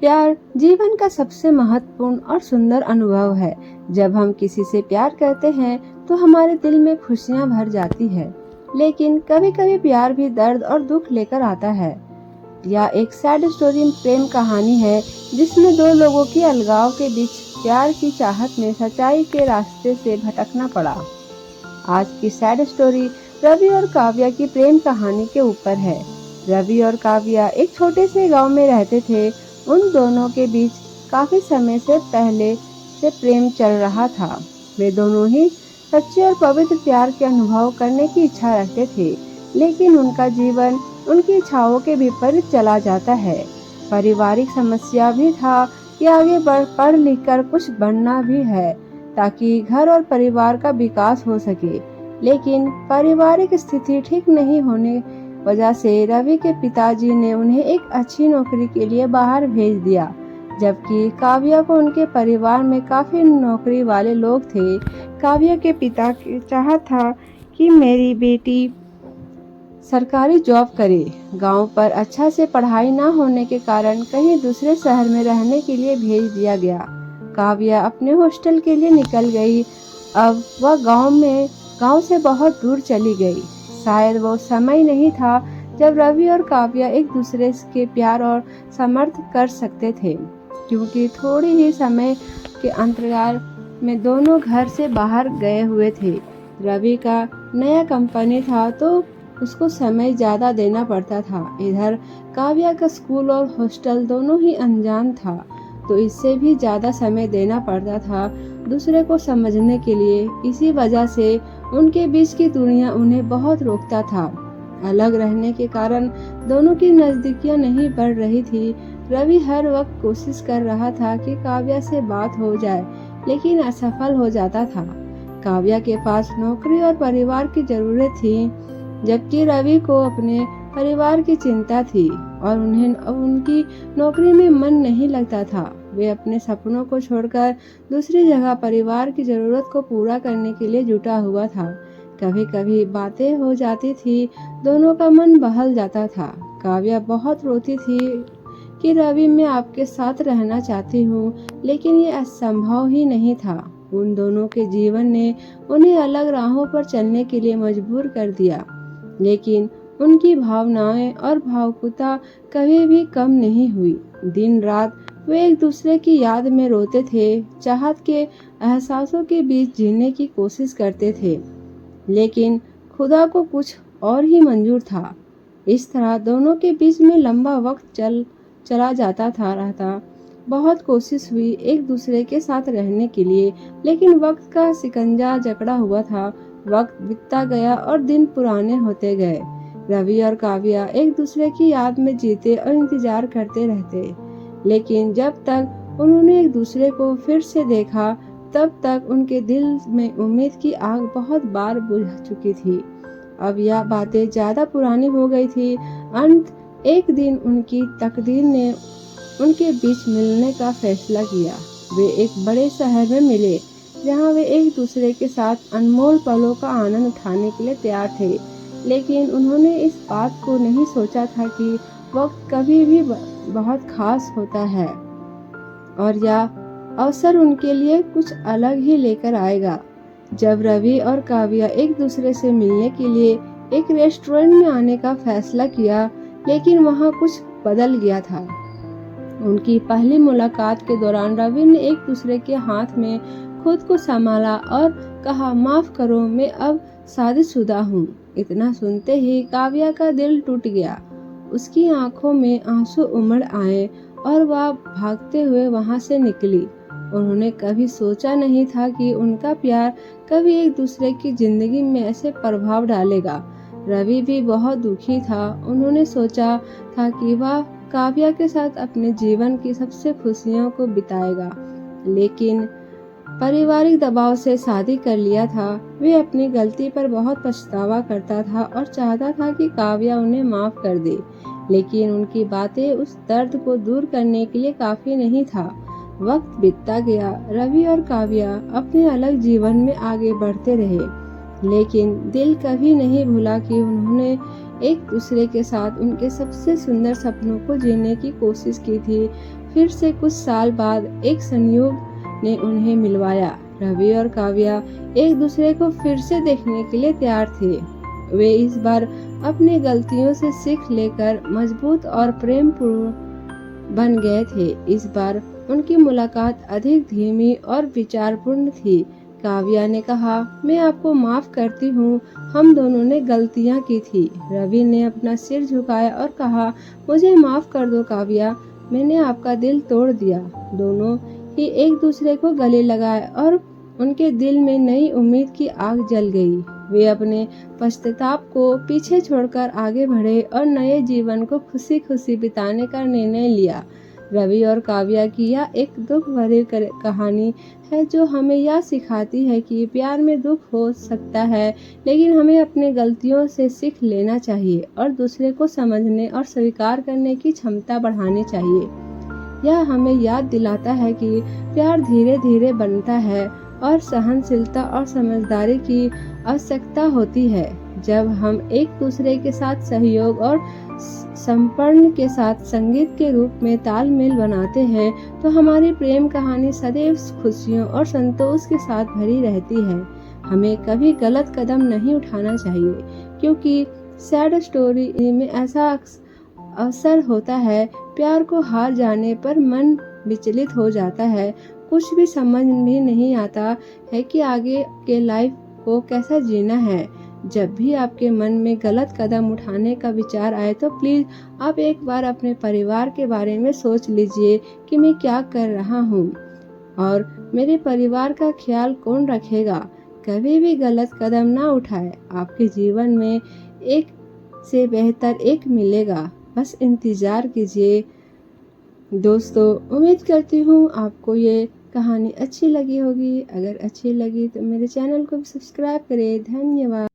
प्यार जीवन का सबसे महत्वपूर्ण और सुंदर अनुभव है। जब हम किसी से प्यार करते हैं तो हमारे दिल में खुशियां भर जाती है, लेकिन कभी कभी प्यार भी दर्द और दुख लेकर आता है। यह एक सैड स्टोरी प्रेम कहानी है जिसमें दो लोगों की अलगाव के बीच प्यार की चाहत में सच्चाई के रास्ते से भटकना पड़ा। आज की सैड स्टोरी रवि और काव्या की प्रेम कहानी के ऊपर है। रवि और काव्या एक छोटे से गांव में रहते थे। उन दोनों के बीच काफी समय से पहले से प्रेम चल रहा था। वे दोनों ही सच्चे और पवित्र प्यार के अनुभव करने की इच्छा रखते थे, लेकिन उनका जीवन उनकी इच्छाओं के विपरीत चला जाता है। पारिवारिक समस्या भी था कि आगे पढ़ लिख कर कुछ बनना भी है ताकि घर और परिवार का विकास हो सके, लेकिन पारिवारिक स्थिति ठीक नहीं होने वजह से रवि के पिताजी ने उन्हें एक अच्छी नौकरी के लिए बाहर भेज दिया, जबकि काव्या को उनके परिवार में काफी नौकरी वाले लोग थे। काव्या के पिता की चाहत था कि मेरी बेटी सरकारी जॉब करे। गांव पर अच्छा से पढ़ाई न होने के कारण कहीं दूसरे शहर में रहने के लिए भेज दिया गया। काव्या अपने हॉस्टल के लिए निकल गई। अब वह गांव से बहुत दूर चली गई। शायद वो समय नहीं था जब रवि और काव्या एक दूसरे के प्यार और समर्थ कर सकते थे, क्योंकि थोड़ी ही समय के अंतराल में दोनों घर से बाहर गए हुए थे। रवि का नया कंपनी था तो उसको समय ज़्यादा देना पड़ता था। इधर काव्या का स्कूल और हॉस्टल दोनों ही अनजान था, तो इससे भी ज़्यादा समय देना पड़ता था दूसरे को समझने के लिए। इसी वजह से उनके बीच की दूरियां उन्हें बहुत रोकता था। अलग रहने के कारण दोनों की नजदीकियां नहीं बढ़ रही थी। रवि हर वक्त कोशिश कर रहा था कि काव्या से बात हो जाए, लेकिन असफल हो जाता था। काव्या के पास नौकरी और परिवार की जरूरत थी, जबकि रवि को अपने परिवार की चिंता थी और उन्हें उनकी नौकरी में मन नहीं लगता था। वे अपने सपनों को छोड़कर दूसरी जगह परिवार की जरूरत को पूरा करने के लिए जुटा हुआ था। कभी कभी बातें हो जाती थी, दोनों का मन बहल जाता था। काव्या बहुत रोती थी कि रवि, मैं आपके साथ रहना चाहती हूँ, लेकिन ये असंभव ही नहीं था। उन दोनों के जीवन ने उन्हें अलग राहों पर चलने के लिए मजबूर कर दिया, लेकिन उनकी भावनाएं और भावुकता कभी भी कम नहीं हुई। दिन रात वे एक दूसरे की याद में रोते थे, चाहत के एहसासों के बीच जीने की कोशिश करते थे, लेकिन खुदा को कुछ और ही मंजूर था। इस तरह दोनों के बीच में लंबा वक्त चला जाता रहता। बहुत कोशिश हुई एक दूसरे के साथ रहने के लिए, लेकिन वक्त का शिकंजा जकड़ा हुआ था। वक्त बीतता गया और दिन पुराने होते गए। रवि और काव्या एक दूसरे की याद में जीते और इंतजार करते रहते, लेकिन जब तक उन्होंने एक दूसरे को फिर से देखा, तब तक उनके दिल में उम्मीद की आग बहुत बार बुझ चुकी थी। अब यह बातें ज्यादा पुरानी हो गई थी। एक दिन उनकी तकदीर ने उनके बीच मिलने का फैसला किया। वे एक बड़े शहर में मिले, जहां वे एक दूसरे के साथ अनमोल पलों का आनंद उठाने के लिए तैयार थे, लेकिन उन्होंने इस बात को नहीं सोचा था कि वक्त कभी भी बहुत खास होता है और यह अवसर उनके लिए कुछ अलग ही लेकर आएगा। जब रवि और काव्या एक दूसरे से मिलने के लिए एक रेस्टोरेंट में आने का फैसला किया, लेकिन वहां कुछ बदल गया था। उनकी पहली मुलाकात के दौरान रवि ने एक दूसरे के हाथ में खुद को संभाला और कहा, माफ करो, मैं अब शादीशुदा हूँ। इतना सुनते ही काव्या का दिल टूट गया। उसकी आंखों में आंसू उमड़ आए और वह भागते हुए वहां से निकली। उन्होंने कभी सोचा नहीं था कि उनका प्यार कभी एक दूसरे की जिंदगी में ऐसे प्रभाव डालेगा। रवि भी बहुत दुखी था। उन्होंने सोचा था कि वह काव्या के साथ अपने जीवन की सबसे खुशियों को बिताएगा, लेकिन पारिवारिक दबाव से शादी कर लिया था। वे अपनी गलती पर बहुत पछतावा करता था और चाहता था कि काव्या उन्हें माफ कर दे, लेकिन उनकी बातें उस दर्द को दूर करने के लिए काफी नहीं था। वक्त बीतता गया। रवि और काव्या अपने अलग जीवन में आगे बढ़ते रहे, लेकिन दिल कभी नहीं भूला कि उन्होंने एक दूसरे के साथ उनके सबसे सुंदर सपनों को जीने की कोशिश की थी। फिर से कुछ साल बाद एक संयोग ने उन्हें मिलवाया। रवि और काव्या एक दूसरे को फिर से देखने के लिए तैयार थे। वे इस बार अपनी गलतियों से सीख लेकर मजबूत और प्रेमपूर्ण बन गए थे। इस बार उनकी मुलाकात अधिक धीमी और विचारपूर्ण थी। काव्या ने कहा, मैं आपको माफ करती हूँ, हम दोनों ने गलतियाँ की थी। रवि ने अपना सिर झुकाया और कहा, मुझे माफ कर दो काव्या, मैंने आपका दिल तोड़ दिया। दोनों ही एक दूसरे को गले लगाए और उनके दिल में नई उम्मीद की आग जल गई। वे अपने पश्चाताप को पीछे छोड़कर आगे बढ़े और नए जीवन को खुशी खुशी बिताने का निर्णय लिया। रवि और काव्या की यह एक दुख भरी कहानी है जो हमें यह सिखाती है कि प्यार में दुख हो सकता है, लेकिन हमें अपने गलतियों से सीख लेना चाहिए और दूसरे को समझने और स्वीकार करने की क्षमता बढ़ानी चाहिए। यह हमें याद दिलाता है कि प्यार धीरे धीरे बनता है और सहनशीलता और समझदारी की आवश्यकता होती है। जब हम एक दूसरे के साथ सहयोग और समर्पण के साथ संगीत के रूप में तालमेल बनाते हैं तो हमारी प्रेम कहानी सदैव खुशियों और संतोष के साथ भरी रहती है। हमें कभी गलत कदम नहीं उठाना चाहिए, क्योंकि सैड स्टोरी में ऐसा अवसर होता है। प्यार को हार जाने पर मन विचलित हो जाता है, कुछ भी समझ भी नहीं आता है कि आगे के लाइफ को कैसा जीना है। जब भी आपके मन में गलत कदम उठाने का विचार आए तो प्लीज आप एक बार अपने परिवार के बारे में सोच लीजिए कि मैं क्या कर रहा हूँ और मेरे परिवार का ख्याल कौन रखेगा। कभी भी गलत कदम ना उठाए, आपके जीवन में एक से बेहतर एक मिलेगा, बस इंतजार कीजिए। दोस्तों, उम्मीद करती हूँ आपको ये कहानी अच्छी लगी होगी। अगर अच्छी लगी तो मेरे चैनल को भी सब्सक्राइब करें। धन्यवाद।